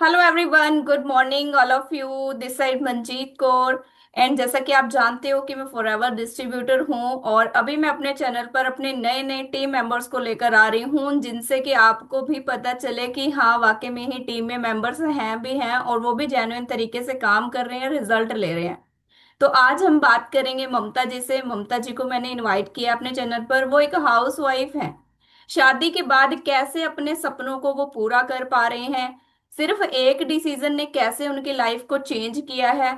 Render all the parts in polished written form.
Hello everyone, good morning all of you. This side Manjeet Kaur. And जैसा कि आप जानते हो कि मैं फॉरएवर डिस्ट्रीब्यूटर हूं और अभी मैं अपने चैनल पर अपने नए नए टीम मेंबर्स को लेकर आ रही हूं, जिनसे कि आपको भी पता चले कि हाँ, वाकई में ही टीम में मेंबर्स हैं भी हैं और वो भी जेन्युइन तरीके से काम कर रहे हैं, रिजल्ट ले रहे हैं। तो आज हम बात करेंगे ममता जी से। ममता जी को मैंने इनवाइट किया अपने चैनल पर। वो एक हाउस वाइफ है। शादी के बाद कैसे अपने सपनों को वो पूरा कर पा रहे हैं, सिर्फ एक डिसीजन ने कैसे उनकी लाइफ को चेंज किया है।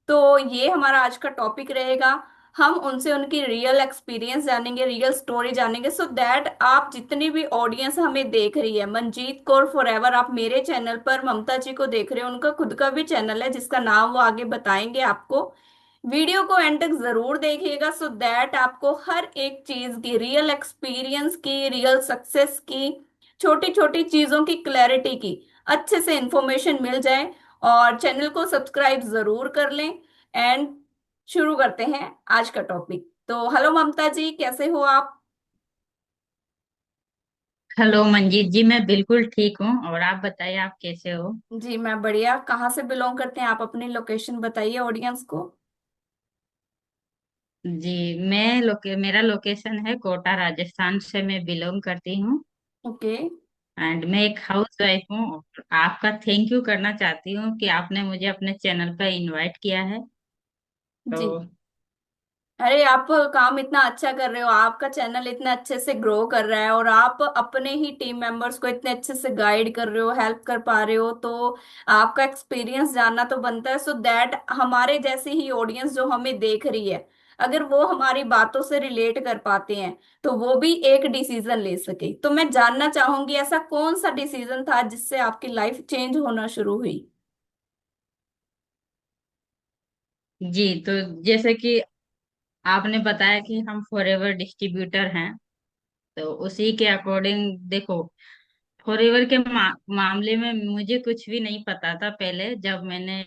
तो ये हमारा आज का टॉपिक रहेगा। हम उनसे उनकी रियल एक्सपीरियंस जानेंगे, रियल स्टोरी जानेंगे, सो दैट आप जितनी भी ऑडियंस हमें देख रही है, मंजीत कौर फॉरएवर, आप मेरे चैनल पर ममता जी को देख रहे हो, उनका खुद का भी चैनल है जिसका नाम वो आगे बताएंगे आपको। वीडियो को एंड तक जरूर देखिएगा सो दैट आपको हर एक चीज की, रियल एक्सपीरियंस की, रियल सक्सेस की, छोटी छोटी चीजों की क्लैरिटी की अच्छे से इंफॉर्मेशन मिल जाए। और चैनल को सब्सक्राइब जरूर कर लें। एंड शुरू करते हैं आज का टॉपिक। तो हेलो ममता जी, कैसे हो आप? हेलो मंजीत जी, मैं बिल्कुल ठीक हूँ। और आप बताइए, आप कैसे हो? जी मैं बढ़िया। कहाँ से बिलोंग करते हैं आप? अपनी लोकेशन बताइए ऑडियंस को। जी, मेरा लोकेशन है कोटा, राजस्थान से मैं बिलोंग करती हूँ। ओके। एंड मैं एक हाउस वाइफ हूँ। और आपका थैंक यू करना चाहती हूँ कि आपने मुझे अपने चैनल पर इनवाइट किया है। तो जी। अरे आप काम इतना अच्छा कर रहे हो, आपका चैनल इतने अच्छे से ग्रो कर रहा है और आप अपने ही टीम मेंबर्स को इतने अच्छे से गाइड कर रहे हो, हेल्प कर पा रहे हो, तो आपका एक्सपीरियंस जानना तो बनता है, सो दैट हमारे जैसी ही ऑडियंस जो हमें देख रही है, अगर वो हमारी बातों से रिलेट कर पाते हैं तो वो भी एक डिसीजन ले सके। तो मैं जानना चाहूंगी, ऐसा कौन सा डिसीजन था जिससे आपकी लाइफ चेंज होना शुरू हुई? जी, तो जैसे कि आपने बताया कि हम फॉरएवर डिस्ट्रीब्यूटर हैं, तो उसी के अकॉर्डिंग देखो, फॉरएवर के मामले में मुझे कुछ भी नहीं पता था पहले। जब मैंने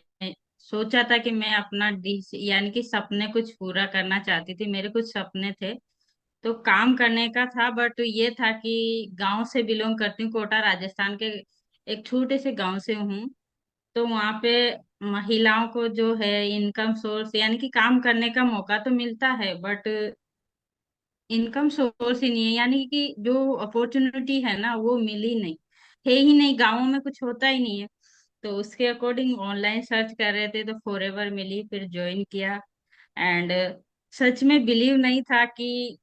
सोचा था कि मैं अपना डिस यानी कि सपने कुछ पूरा करना चाहती थी, मेरे कुछ सपने थे, तो काम करने का था। बट ये था कि गांव से बिलोंग करती हूँ, कोटा राजस्थान के एक छोटे से गांव से हूँ। तो वहाँ पे महिलाओं को जो है इनकम सोर्स यानी कि काम करने का मौका तो मिलता है, बट इनकम सोर्स ही नहीं है। यानी कि जो अपॉर्चुनिटी है ना, वो मिली नहीं, है ही नहीं, गाँवों में कुछ होता ही नहीं है। तो उसके अकॉर्डिंग ऑनलाइन सर्च कर रहे थे, तो फॉरएवर मिली, फिर ज्वाइन किया। एंड सच में बिलीव नहीं था कि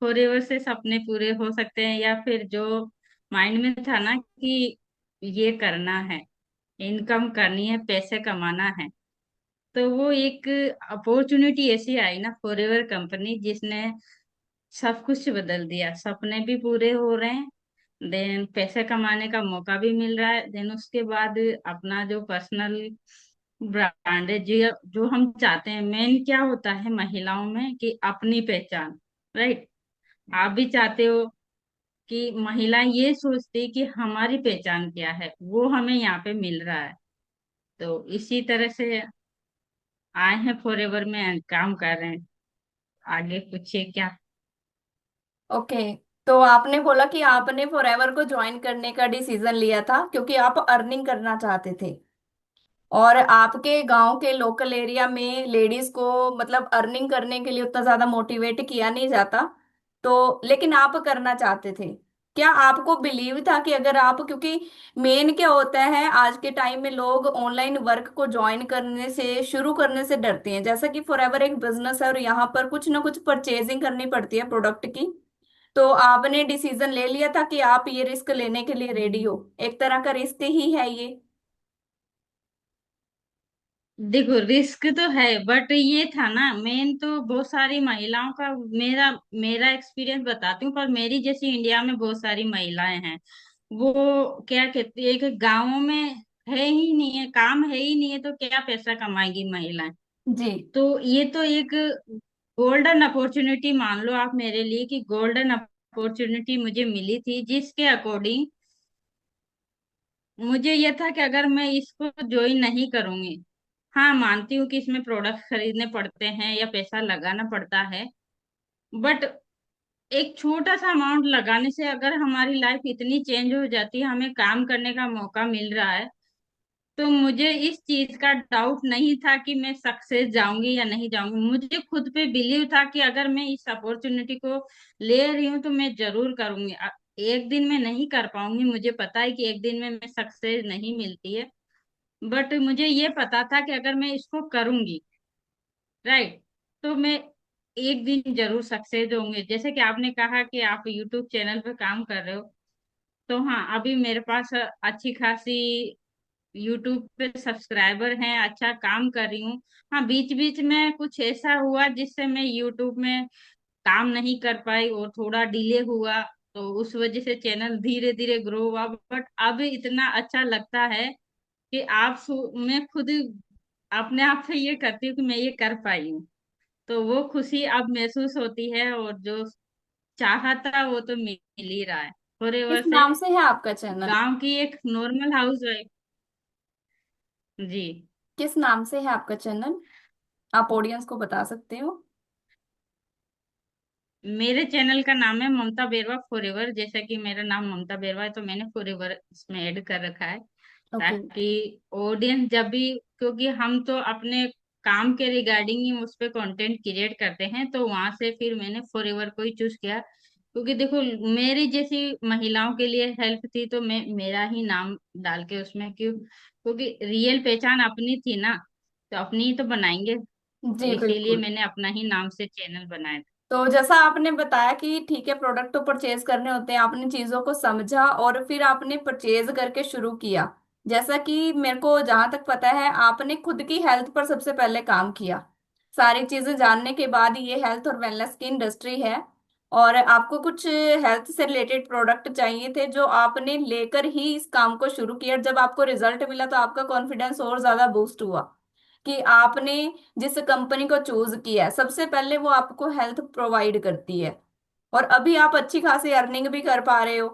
फॉरएवर से सपने पूरे हो सकते हैं, या फिर जो माइंड में था ना कि ये करना है, इनकम करनी है, पैसे कमाना है। तो वो एक अपॉर्चुनिटी ऐसी आई ना, फॉरएवर कंपनी, जिसने सब कुछ बदल दिया। सपने भी पूरे हो रहे हैं, देन पैसे कमाने का मौका भी मिल रहा है, देन उसके बाद अपना जो पर्सनल ब्रांड है, जो जो हम चाहते हैं। मेन क्या होता है महिलाओं में कि अपनी पहचान, राइट? आप भी चाहते हो कि महिलाएं ये सोचती कि हमारी पहचान क्या है, वो हमें यहाँ पे मिल रहा है। तो इसी तरह से आए हैं फॉरएवर में and काम कर रहे हैं। आगे पूछिए क्या। ओके। तो आपने बोला कि आपने फॉरएवर को ज्वाइन करने का डिसीजन लिया था क्योंकि आप अर्निंग करना चाहते थे और आपके गांव के लोकल एरिया में लेडीज को मतलब अर्निंग करने के लिए उतना ज्यादा मोटिवेट किया नहीं जाता। तो लेकिन आप करना चाहते थे। क्या आपको बिलीव था कि अगर आप, क्योंकि मेन क्या होता है आज के टाइम में, लोग ऑनलाइन वर्क को ज्वाइन करने से, शुरू करने से डरते हैं। जैसा कि फॉरएवर एक बिजनेस है और यहाँ पर कुछ ना कुछ परचेजिंग करनी पड़ती है प्रोडक्ट की। तो आपने डिसीजन ले लिया था कि आप ये रिस्क लेने के लिए रेडी हो। एक तरह का रिस्क ही है ये। देखो, रिस्क तो है, बट ये था ना, मेन तो बहुत सारी महिलाओं का, मेरा मेरा एक्सपीरियंस बताती हूँ। पर मेरी जैसी इंडिया में बहुत सारी महिलाएं हैं, वो क्या कहती है कि गाँवों में है ही नहीं है, काम है ही नहीं है, तो क्या पैसा कमाएगी महिलाएं? जी। तो ये तो एक गोल्डन अपॉर्चुनिटी मान लो आप मेरे लिए, कि गोल्डन अपॉर्चुनिटी मुझे मिली थी, जिसके अकॉर्डिंग मुझे ये था कि अगर मैं इसको ज्वाइन नहीं करूंगी, हाँ मानती हूँ कि इसमें प्रोडक्ट खरीदने पड़ते हैं या पैसा लगाना पड़ता है, बट एक छोटा सा अमाउंट लगाने से अगर हमारी लाइफ इतनी चेंज हो जाती है, हमें काम करने का मौका मिल रहा है, तो मुझे इस चीज का डाउट नहीं था कि मैं सक्सेस जाऊंगी या नहीं जाऊंगी। मुझे खुद पे बिलीव था कि अगर मैं इस अपॉर्चुनिटी को ले रही हूँ तो मैं जरूर करूंगी। एक दिन में नहीं कर पाऊंगी, मुझे पता है कि एक दिन में मैं सक्सेस नहीं मिलती है, बट मुझे ये पता था कि अगर मैं इसको करूंगी, राइट, तो मैं एक दिन जरूर सक्सेस होंगे। जैसे कि आपने कहा कि आप यूट्यूब चैनल पे काम कर रहे हो, तो हाँ, अभी मेरे पास अच्छी खासी यूट्यूब पे सब्सक्राइबर हैं, अच्छा काम कर रही हूँ। हाँ, बीच बीच में कुछ ऐसा हुआ जिससे मैं यूट्यूब में काम नहीं कर पाई और थोड़ा डिले हुआ, तो उस वजह से चैनल धीरे धीरे ग्रो हुआ। बट अब इतना अच्छा लगता है कि मैं खुद अपने आप से ये करती हूँ कि मैं ये कर पाई हूँ। तो वो खुशी अब महसूस होती है, और जो चाहा था वो तो मिल ही रहा है। किस फॉरएवर से नाम से है आपका चैनल? गांव की एक नॉर्मल हाउस वाइफ। जी, किस नाम से है आपका चैनल? आप ऑडियंस को बता सकते हो? मेरे चैनल का नाम है ममता बेरवा फॉरएवर। जैसा कि मेरा नाम ममता बेरवा है, तो मैंने फॉरएवर इसमें ऐड कर रखा है, ओके। ताकि ऑडियंस जब भी, क्योंकि हम तो अपने काम के रिगार्डिंग ही उस पे कंटेंट क्रिएट करते हैं, तो वहां से फिर मैंने फॉरएवर को ही चूज किया। क्योंकि देखो, मेरी जैसी महिलाओं के लिए हेल्प थी, तो मैं मेरा ही नाम डाल के उसमें क्यों, क्योंकि रियल पहचान अपनी थी ना, तो अपनी ही तो बनाएंगे। तो जी इसीलिए बिल्कुल। मैंने अपना ही नाम से चैनल बनाया था। तो जैसा आपने बताया कि ठीक है, प्रोडक्ट तो परचेज करने होते हैं, आपने चीजों को समझा और फिर आपने परचेज करके शुरू किया। जैसा कि मेरे को जहां तक पता है, आपने खुद की हेल्थ पर सबसे पहले काम किया। सारी चीजें जानने के बाद ये हेल्थ और वेलनेस की इंडस्ट्री है। और आपको कुछ हेल्थ से रिलेटेड प्रोडक्ट चाहिए थे जो आपने लेकर ही इस काम को शुरू किया। जब आपको रिजल्ट मिला तो आपका कॉन्फिडेंस और ज्यादा बूस्ट हुआ कि आपने जिस कंपनी को चूज किया है, सबसे पहले वो आपको हेल्थ प्रोवाइड करती है। और अभी आप अच्छी खासी अर्निंग भी कर पा रहे हो,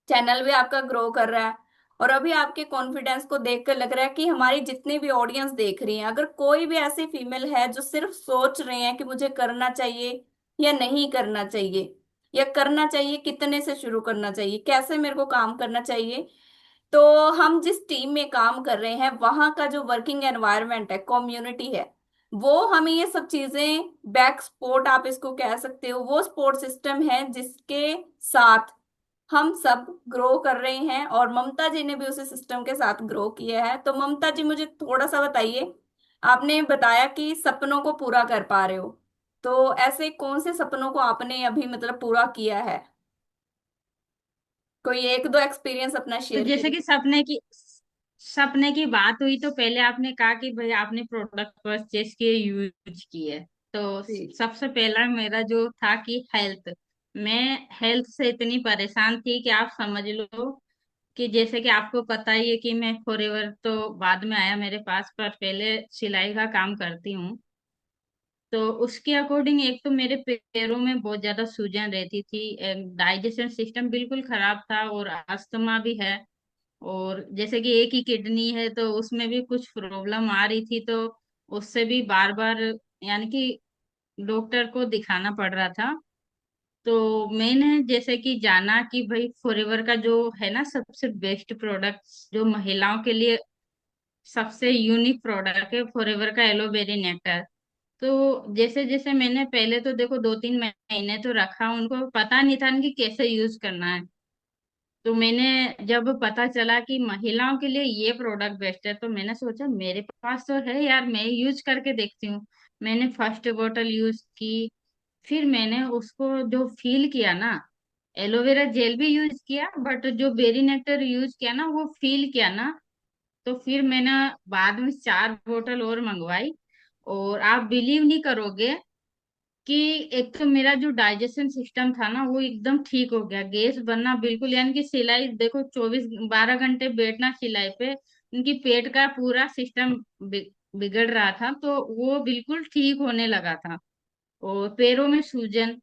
चैनल भी आपका ग्रो कर रहा है। और अभी आपके कॉन्फिडेंस को देखकर लग रहा है कि हमारी जितनी भी ऑडियंस देख रही है, अगर कोई भी ऐसी फीमेल है जो सिर्फ सोच रहे हैं कि मुझे करना चाहिए या नहीं करना चाहिए, या करना चाहिए कितने से शुरू करना चाहिए, कैसे मेरे को काम करना चाहिए, तो हम जिस टीम में काम कर रहे हैं वहां का जो वर्किंग एनवायरनमेंट है, कम्युनिटी है, वो हमें ये सब चीजें, बैक सपोर्ट आप इसको कह सकते हो, वो सपोर्ट सिस्टम है जिसके साथ हम सब ग्रो कर रहे हैं। और ममता जी ने भी उसी सिस्टम के साथ ग्रो किया है। तो ममता जी, मुझे थोड़ा सा बताइए, आपने बताया कि सपनों को पूरा कर पा रहे हो, तो ऐसे कौन से सपनों को आपने अभी मतलब पूरा किया है? कोई एक दो एक्सपीरियंस अपना तो शेयर जैसे करिए। कि सपने की बात हुई, तो पहले आपने कहा कि भाई आपने प्रोडक्ट परचेज किए, यूज किए। तो जी। सबसे पहला मेरा जो था कि हेल्थ, मैं हेल्थ से इतनी परेशान थी कि आप समझ लो कि जैसे कि आपको पता ही है कि मैं फॉरएवर तो बाद में आया मेरे पास, पर पहले सिलाई का काम करती हूँ। तो उसके अकॉर्डिंग एक तो मेरे पैरों में बहुत ज्यादा सूजन रहती थी, डाइजेशन सिस्टम बिल्कुल खराब था, और अस्थमा भी है। और जैसे कि एक ही किडनी है, तो उसमें भी कुछ प्रॉब्लम आ रही थी, तो उससे भी बार बार यानी कि डॉक्टर को दिखाना पड़ रहा था। तो मैंने जैसे कि जाना कि भाई फॉरएवर का जो है ना सबसे बेस्ट प्रोडक्ट, जो महिलाओं के लिए सबसे यूनिक प्रोडक्ट है, फॉरएवर का एलोवेरी नेक्टर। तो जैसे जैसे मैंने पहले तो देखो 2-3 महीने तो रखा, उनको पता नहीं था कि कैसे यूज करना है। तो मैंने जब पता चला कि महिलाओं के लिए ये प्रोडक्ट बेस्ट है, तो मैंने सोचा मेरे पास तो है यार, मैं यूज करके देखती हूँ। मैंने फर्स्ट बोतल यूज की, फिर मैंने उसको जो फील किया ना, एलोवेरा जेल भी यूज किया, बट जो बेरी नेक्टर यूज किया ना वो फील किया ना, तो फिर मैंने बाद में 4 बोतल और मंगवाई। और आप बिलीव नहीं करोगे कि एक तो मेरा जो डाइजेशन सिस्टम था ना वो एकदम ठीक हो गया, गैस बनना बिल्कुल, यानी कि सिलाई देखो 24-12 घंटे बैठना सिलाई पे, उनकी पेट का पूरा सिस्टम बिगड़ रहा था, तो वो बिल्कुल ठीक होने लगा था। और पैरों में सूजन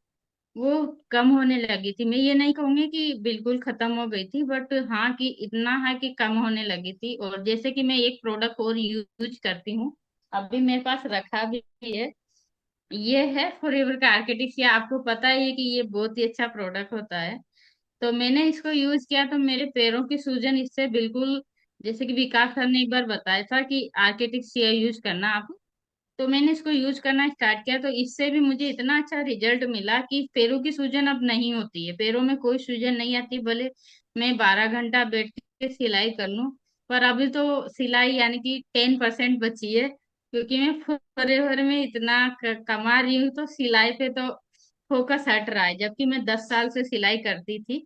वो कम होने लगी थी। मैं ये नहीं कहूंगी कि बिल्कुल खत्म हो गई थी, बट हाँ कि इतना है कि कम होने लगी थी। और जैसे कि मैं एक प्रोडक्ट और यूज करती हूँ, अभी मेरे पास रखा भी है, ये है फॉरएवर का आर्किटिक्स। आपको पता ही है कि ये बहुत ही अच्छा प्रोडक्ट होता है। तो मैंने इसको यूज किया, तो मेरे पैरों की सूजन इससे बिल्कुल जैसे कि विकास सर ने एक बार बताया था कि आर्किटेक्ट सीआई यूज करना आप। तो मैंने इसको यूज करना स्टार्ट किया, तो इससे भी मुझे इतना अच्छा रिजल्ट मिला कि पैरों की सूजन अब नहीं होती है, पैरों में कोई सूजन नहीं आती। भले मैं 12 घंटा बैठ के सिलाई कर लूं, पर अभी तो सिलाई यानी कि 10% बची है, क्योंकि मैं फॉरएवर में इतना कमा रही हूँ, तो सिलाई पे तो फोकस हट रहा है। जबकि मैं 10 साल से सिलाई करती थी।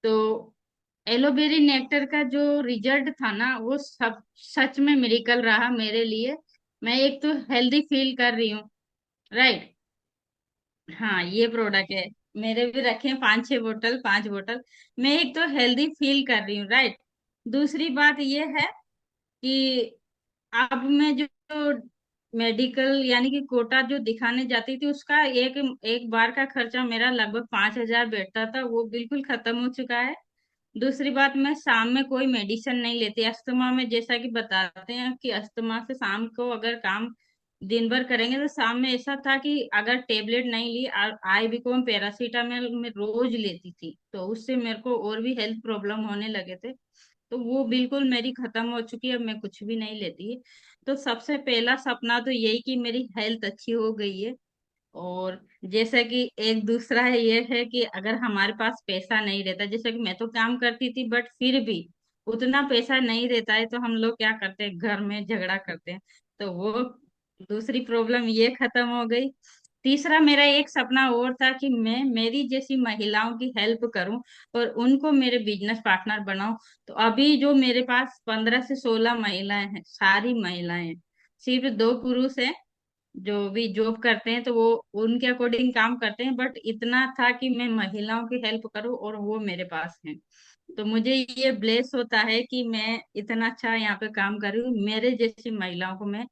तो एलोवेरी नेक्टर का जो रिजल्ट था ना, वो सब सच में मिरेकल रहा मेरे लिए। मैं एक तो हेल्दी फील कर रही हूँ। राइट। हाँ, ये प्रोडक्ट है। मेरे भी रखे हैं 5-6 बोतल, 5 बोतल। मैं एक तो हेल्दी फील कर रही हूँ। राइट। दूसरी बात ये है कि अब मैं जो मेडिकल यानी कि कोटा जो दिखाने जाती थी, उसका एक एक बार का खर्चा मेरा लगभग 5,000 बैठता था, वो बिल्कुल खत्म हो चुका है। दूसरी बात, मैं शाम में कोई मेडिसिन नहीं लेती अस्थमा में। जैसा कि बताते हैं कि अस्थमा से शाम को अगर काम दिन भर करेंगे, तो शाम में ऐसा था कि अगर टेबलेट नहीं ली, आईबीकॉम पैरासीटामोल में रोज लेती थी, तो उससे मेरे को और भी हेल्थ प्रॉब्लम होने लगे थे। तो वो बिल्कुल मेरी खत्म हो चुकी है, अब मैं कुछ भी नहीं लेती। तो सबसे पहला सपना तो यही कि मेरी हेल्थ अच्छी हो गई है। और जैसा कि एक दूसरा है, ये है कि अगर हमारे पास पैसा नहीं रहता, जैसे कि मैं तो काम करती थी, बट फिर भी उतना पैसा नहीं रहता है, तो हम लोग क्या करते हैं, घर में झगड़ा करते हैं। तो वो दूसरी प्रॉब्लम ये खत्म हो गई। तीसरा मेरा एक सपना और था कि मैं मेरी जैसी महिलाओं की हेल्प करूं और उनको मेरे बिजनेस पार्टनर बनाऊं। तो अभी जो मेरे पास 15 से 16 महिलाएं हैं, सारी महिलाएं हैं। सिर्फ 2 पुरुष हैं जो भी जॉब करते हैं, तो वो उनके अकॉर्डिंग काम करते हैं, बट इतना था कि मैं महिलाओं की हेल्प करूं और वो मेरे पास हैं। तो मुझे ये ब्लेस होता है कि मैं इतना अच्छा यहाँ पे काम कर रही हूँ, मेरे जैसी महिलाओं को मैं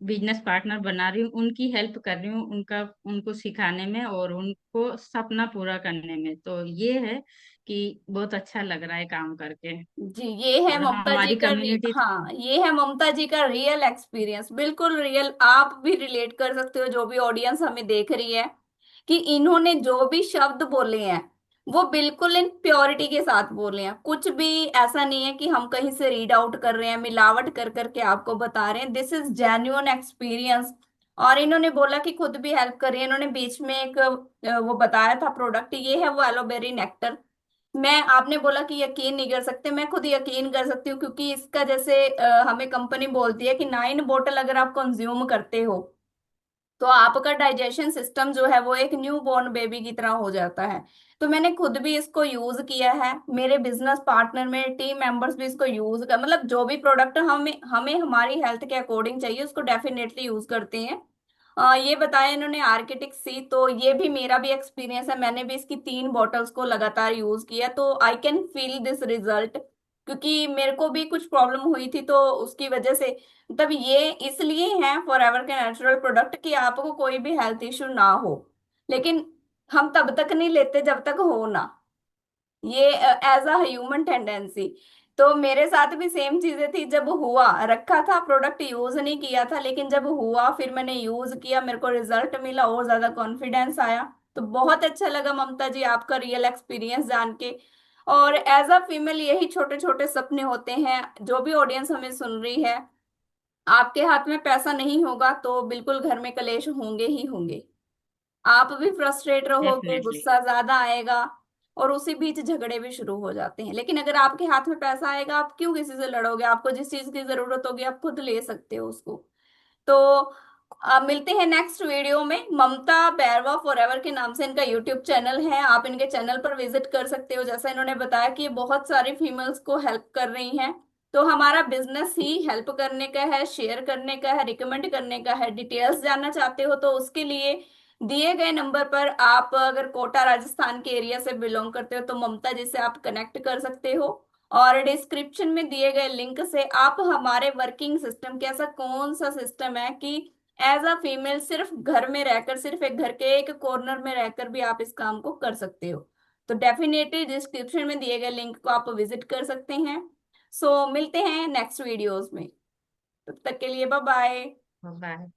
बिजनेस पार्टनर बना रही हूँ, उनकी हेल्प कर रही हूँ, उनका उनको सिखाने में और उनको सपना पूरा करने में। तो ये है कि बहुत अच्छा लग रहा है काम करके। जी, ये है और ममता जी हमारी का कम्युनिटी। हाँ, ये है ममता जी का रियल एक्सपीरियंस, बिल्कुल रियल। आप भी रिलेट कर सकते हो, जो भी ऑडियंस हमें देख रही है, कि इन्होंने जो भी शब्द बोले हैं वो बिल्कुल इन प्योरिटी के साथ बोले हैं। कुछ भी ऐसा नहीं है कि हम कहीं से रीड आउट कर रहे हैं, मिलावट कर करके आपको बता रहे हैं। This is genuine experience. और इन्होंने बोला कि खुद भी हेल्प कर रही है। इन्होंने बीच में एक वो बताया था प्रोडक्ट, ये है वो एलोवेरी नेक्टर। मैं आपने बोला कि यकीन नहीं कर सकते, मैं खुद यकीन कर सकती हूँ, क्योंकि इसका जैसे हमें कंपनी बोलती है कि 9 बोतल अगर आप कंज्यूम करते हो तो आपका डाइजेशन सिस्टम जो है वो एक न्यू बॉर्न बेबी की तरह हो जाता है। तो मैंने खुद भी इसको यूज किया है, मेरे बिजनेस पार्टनर में टीम मेंबर्स भी इसको यूज कर, मतलब जो भी प्रोडक्ट हमें हमें हमारी हेल्थ के अकॉर्डिंग चाहिए उसको डेफिनेटली यूज करते हैं। ये बताया इन्होंने आर्किटिक सी, तो ये भी मेरा भी एक्सपीरियंस है। मैंने भी इसकी 3 बॉटल्स को लगातार यूज किया, तो I can feel this result, क्योंकि मेरे को भी कुछ प्रॉब्लम हुई थी तो उसकी वजह से। तब ये इसलिए है फॉरएवर के नेचुरल प्रोडक्ट कि आपको कोई भी हेल्थ इशू ना हो, लेकिन हम तब तक नहीं लेते जब तक हो ना। ये एज अ ह्यूमन टेंडेंसी। तो मेरे साथ भी सेम चीजें थी, जब हुआ रखा था प्रोडक्ट, यूज नहीं किया था, लेकिन जब हुआ फिर मैंने यूज किया, मेरे को रिजल्ट मिला और ज्यादा कॉन्फिडेंस आया। तो बहुत अच्छा लगा ममता जी आपका रियल एक्सपीरियंस जान के। और एज अ फीमेल यही छोटे छोटे सपने होते हैं। जो भी ऑडियंस हमें सुन रही है, आपके हाथ में पैसा नहीं होगा तो बिल्कुल घर में कलेश होंगे ही होंगे। आप भी फ्रस्ट्रेट रहोगे, डेफिनेटली। गुस्सा ज्यादा आएगा, और उसी बीच झगड़े भी शुरू हो जाते हैं। लेकिन अगर आपके हाथ में पैसा आएगा, आप क्यों किसी से लड़ोगे? आपको जिस चीज की जरूरत होगी आप खुद ले सकते हो उसको। तो मिलते हैं नेक्स्ट वीडियो में। ममता बैरवा फॉरएवर के नाम से इनका यूट्यूब चैनल है, आप इनके चैनल पर विजिट कर सकते हो। जैसा इन्होंने बताया कि ये बहुत सारी फीमेल्स को हेल्प कर रही हैं, तो हमारा बिजनेस ही हेल्प करने का है, शेयर करने का है, रिकमेंड करने का है। डिटेल्स जानना चाहते हो तो उसके लिए दिए गए नंबर पर, आप अगर कोटा राजस्थान के एरिया से बिलोंग करते हो तो ममता जी से आप कनेक्ट कर सकते हो। और डिस्क्रिप्शन में दिए गए लिंक से आप हमारे वर्किंग सिस्टम, कैसा कौन सा सिस्टम है कि एज अ फीमेल सिर्फ घर में रहकर, सिर्फ एक घर के एक कॉर्नर में रहकर भी आप इस काम को कर सकते हो, तो डेफिनेटली डिस्क्रिप्शन में दिए गए लिंक को आप विजिट कर सकते हैं। सो मिलते हैं नेक्स्ट वीडियोस में, तब तक के लिए बाय बाय। बाय।